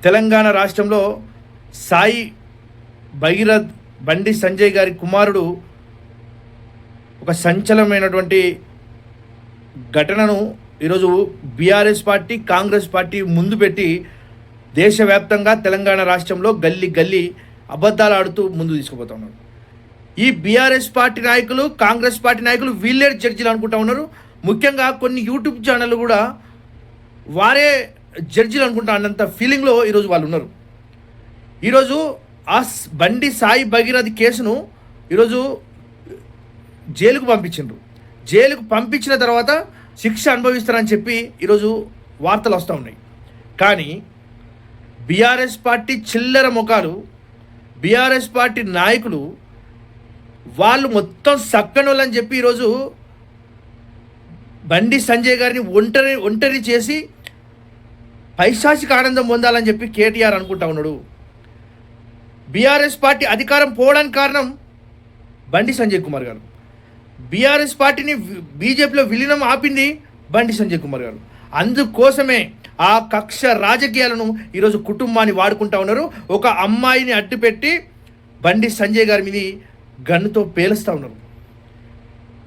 తెలంగాణ రాష్ట్రంలో సాయి భగీరథ్ బండి సంజయ్ గారి కుమారుడు ఒక సంచలనమైనటువంటి ఘటనను ఈరోజు బీఆర్ఎస్ పార్టీ కాంగ్రెస్ పార్టీ ముందు పెట్టి దేశవ్యాప్తంగా తెలంగాణ రాష్ట్రంలో గల్లీ గల్లీ అబద్ధాలు ఆడుతూ ముందు తీసుకుపోతా ఉన్నారు. ఈ బీఆర్ఎస్ పార్టీ నాయకులు కాంగ్రెస్ పార్టీ నాయకులు వీళ్ళే జడ్జీలు అనుకుంటా ఉన్నారు. ముఖ్యంగా కొన్ని యూట్యూబ్ ఛానళ్ళు కూడా వారే జడ్జీలు అనుకుంటా అన్నంత ఫీలింగ్లో ఈరోజు వాళ్ళు ఉన్నారు. ఈరోజు ఆ బండి సాయి భగీరథ్ కేసును ఈరోజు జైలుకు పంపించిండ్రు. జైలుకు పంపించిన తర్వాత శిక్ష అనుభవిస్తారని చెప్పి ఈరోజు వార్తలు వస్తూ ఉన్నాయి. కానీ బీఆర్ఎస్ పార్టీ చిల్లర ముఖాలు, బీఆర్ఎస్ పార్టీ నాయకులు వాళ్ళు మొత్తం సక్కనోళ్ళని చెప్పి ఈరోజు బండి సంజయ్ గారిని ఒంటరి చేసి పైశాచిక ఆనందం పొందాలని చెప్పి కేటీఆర్ అనుకుంటా ఉన్నాడు. బీఆర్ఎస్ పార్టీ అధికారం పోవడానికి కారణం బండి సంజయ్ కుమార్ గారు. బీఆర్ఎస్ పార్టీని బీజేపీలో విలీనం ఆపింది బండి సంజయ్ కుమార్ గారు. అందుకోసమే ఆ కక్ష రాజకీయాలను ఈరోజు కుటుంబాన్ని వాడుకుంటా ఉన్నారు. ఒక అమ్మాయిని అడ్డుపెట్టి బండి సంజయ్ గారి మీద గన్నుతో పేలుస్తూ ఉన్నారు.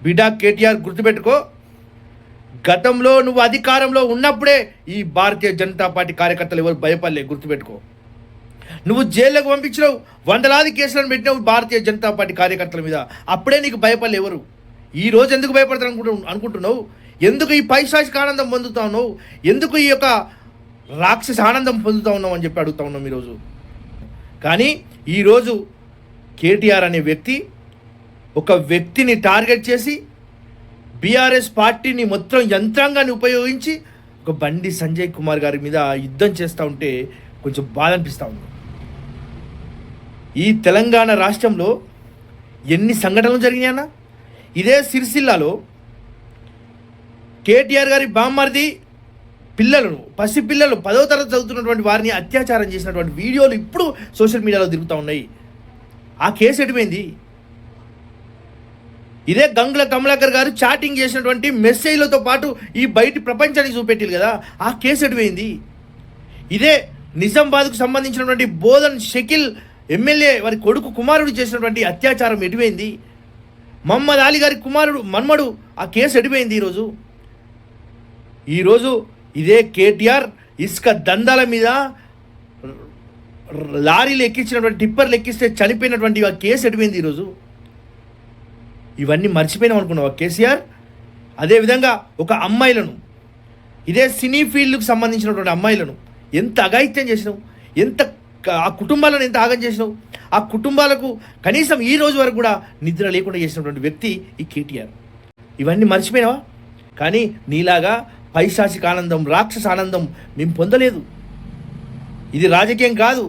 బిడ్డా కేటీఆర్ గుర్తుపెట్టుకో, గతంలో నువ్వు అధికారంలో ఉన్నప్పుడే ఈ భారతీయ జనతా పార్టీ కార్యకర్తలు ఎవరు భయపడలే. గుర్తుపెట్టుకో, నువ్వు జైల్లోకి పంపించినావు, వందలాది కేసులను పెట్టినావు భారతీయ జనతా పార్టీ కార్యకర్తల మీద. అప్పుడే నీకు భయపడలే ఎవరు. ఈ రోజు ఎందుకు భయపడతారు అనుకుంటున్నావు? ఎందుకు ఈ పైశాచిక ఆనందం పొందుతా ఉన్నావు? ఎందుకు ఈ యొక్క రాక్షస ఆనందం పొందుతా ఉన్నావు అని చెప్పి అడుగుతా ఉన్నాం ఈరోజు. కానీ ఈరోజు కేటీఆర్ అనే వ్యక్తి ఒక వ్యక్తిని టార్గెట్ చేసి బీఆర్ఎస్ పార్టీని మొత్తం యంత్రాంగాన్ని ఉపయోగించి ఒక బండి సంజయ్ కుమార్ గారి మీద యుద్ధం చేస్తూ ఉంటే కొంచెం బాధ అనిపిస్తూ ఉంది. ఈ తెలంగాణ రాష్ట్రంలో ఎన్ని సంఘటనలు జరిగినాయన్నా? ఇదే సిరిసిల్లాలో కేటీఆర్ గారి బామ్మర్ది పిల్లలను, పసిపిల్లలు 10వ తరగతి చదువుతున్నటువంటి వారిని అత్యాచారం చేసినటువంటి వీడియోలు ఇప్పుడు సోషల్ మీడియాలో తిరుగుతూ ఉన్నాయి. ఆ కేసు ఎటుపోయింది? ఇదే గంగుల కమలాకర్ గారు చాటింగ్ చేసినటువంటి మెసేజ్లతో పాటు ఈ బయటి ప్రపంచానికి చూపెట్టారు కదా, ఆ కేసు ఎటుపోయింది? ఇదే నిజామాబాద్కు సంబంధించినటువంటి బోధన్ షకీల్ ఎమ్మెల్యే వారి కొడుకు కుమారుడు చేసినటువంటి అత్యాచారం ఎటుపోయింది? మహమ్మద్ అలీ గారి కుమారుడు మన్మడు, ఆ కేసు ఎటుపోయింది? ఈరోజు ఇదే కేటీఆర్ ఇసుక దందాల మీద లారీలు ఎక్కించినటువంటి టిప్పర్లు ఎక్కిస్తే చనిపోయినటువంటి ఆ కేసు ఎటుపోయింది? ఈరోజు ఇవన్నీ మర్చిపోయినాం అనుకున్నావా కేసీఆర్? అదేవిధంగా ఒక అమ్మాయిలను, ఇదే సినీ ఫీల్డ్కి సంబంధించినటువంటి అమ్మాయిలను ఎంత అఘాయిత్యం చేసినావు, ఎంత ఆ కుటుంబాలను ఎంత ఆగం చేసినావు. ఆ కుటుంబాలకు కనీసం ఈ రోజు వరకు కూడా నిద్ర లేకుండా చేసినటువంటి వ్యక్తి ఈ కేటీఆర్. ఇవన్నీ మర్చిపోయినావా? కానీ నీలాగా పైశాచిక ఆనందం, రాక్షస ఆనందం మేము పొందలేదు. ఇది రాజకీయం కాదు.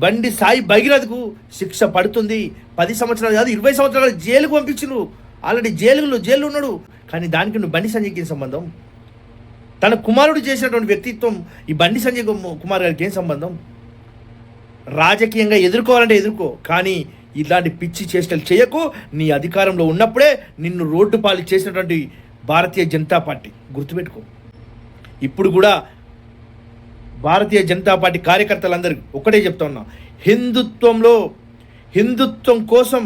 బండి సాయి భగీరథకు శిక్ష పడుతుంది. 10 సంవత్సరాలు కాదు, 20 సంవత్సరాలు జైలుకు పంపించు. ఆల్రెడీ జైలు ఉన్నాడు. కానీ దానికి నువ్వు బండి సంజయ్కి ఏం సంబంధం? తన కుమారుడు చేసినటువంటి వ్యక్తిత్వం ఈ బండి సంజయ్ కుమార్ గారికి ఏం సంబంధం? రాజకీయంగా ఎదుర్కోవాలంటే ఎదుర్కో, కానీ ఇలాంటి పిచ్చి చేష్టలు చేయకు. నీ అధికారంలో ఉన్నప్పుడే నిన్ను రోడ్డు పాలు చేసినటువంటి భారతీయ జనతా పార్టీ గుర్తుపెట్టుకో. ఇప్పుడు కూడా భారతీయ జనతా పార్టీ కార్యకర్తలందరికీ ఒకటే చెప్తా ఉన్నా, హిందుత్వం కోసం,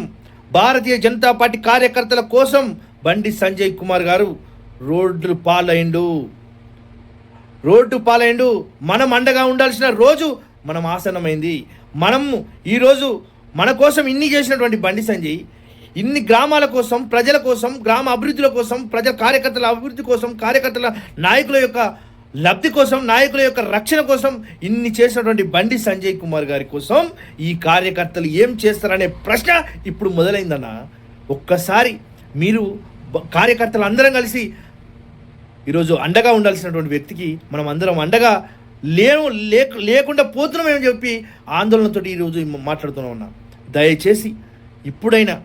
భారతీయ జనతా పార్టీ కార్యకర్తల కోసం బండి సంజయ్ కుమార్ గారు రోడ్డు పాలైండు. మనం అండగా ఉండాల్సిన రోజు మనం ఆసన్నమైంది. మనం ఈరోజు మన కోసం ఇన్ని చేసినటువంటి బండి సంజయ్ ఇన్ని గ్రామాల కోసం, ప్రజల కోసం, గ్రామ అభివృద్ధుల కోసం, ప్రజల కార్యకర్తల అభివృద్ధి కోసం, కార్యకర్తల నాయకుల యొక్క లబ్ధి కోసం, నాయకుల యొక్క రక్షణ కోసం ఇన్ని చేసినటువంటి బండి సంజయ్ కుమార్ గారి కోసం ఈ కార్యకర్తలు ఏం చేస్తారనే ప్రశ్న ఇప్పుడు మొదలైందన్న. ఒక్కసారి మీరు కార్యకర్తలు అందరం కలిసి ఈరోజు అండగా ఉండాల్సినటువంటి వ్యక్తికి మనం అందరం అండగా లేకుండా పోతున్నామని చెప్పి ఆందోళనతో ఈరోజు మాట్లాడుతూనే ఉన్నా. దయచేసి ఇప్పుడైనా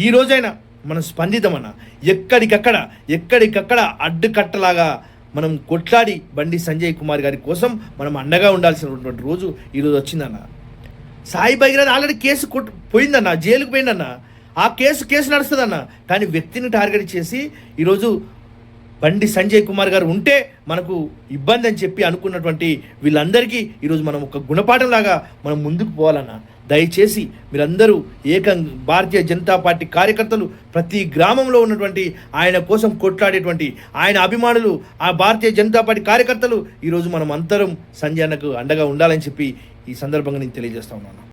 ఈ రోజైనా మనం స్పందిద్దామన్నా. ఎక్కడికక్కడ అడ్డుకట్టలాగా మనం కొట్లాడి బండి సంజయ్ కుమార్ గారి కోసం మనం అండగా ఉండాల్సినటువంటి రోజు ఈరోజు వచ్చిందన్న. సాయి భగీరథ్ ఆల్రెడీ కేసు పోయిందన్న, జైలుకు పోయిందన్న. ఆ కేసు నడుస్తుందన్న. కానీ వ్యక్తిని టార్గెట్ చేసి ఈరోజు బండి సంజయ్ కుమార్ గారు ఉంటే మనకు ఇబ్బంది అని చెప్పి అనుకున్నటువంటి వీళ్ళందరికీ ఈరోజు మనం ఒక గుణపాఠంలాగా మనం ముందుకు పోవాలన్న. దయచేసి మీరందరూ భారతీయ జనతా పార్టీ కార్యకర్తలు ప్రతి గ్రామంలో ఉన్నటువంటి ఆయన కోసం కొట్లాడేటువంటి ఆయన అభిమానులు, ఆ భారతీయ జనతా పార్టీ కార్యకర్తలు ఈరోజు మనం అందరం సంజయ్ అన్నకు అండగా ఉండాలని చెప్పి ఈ సందర్భంగా నేను తెలియజేస్తా ఉన్నాను.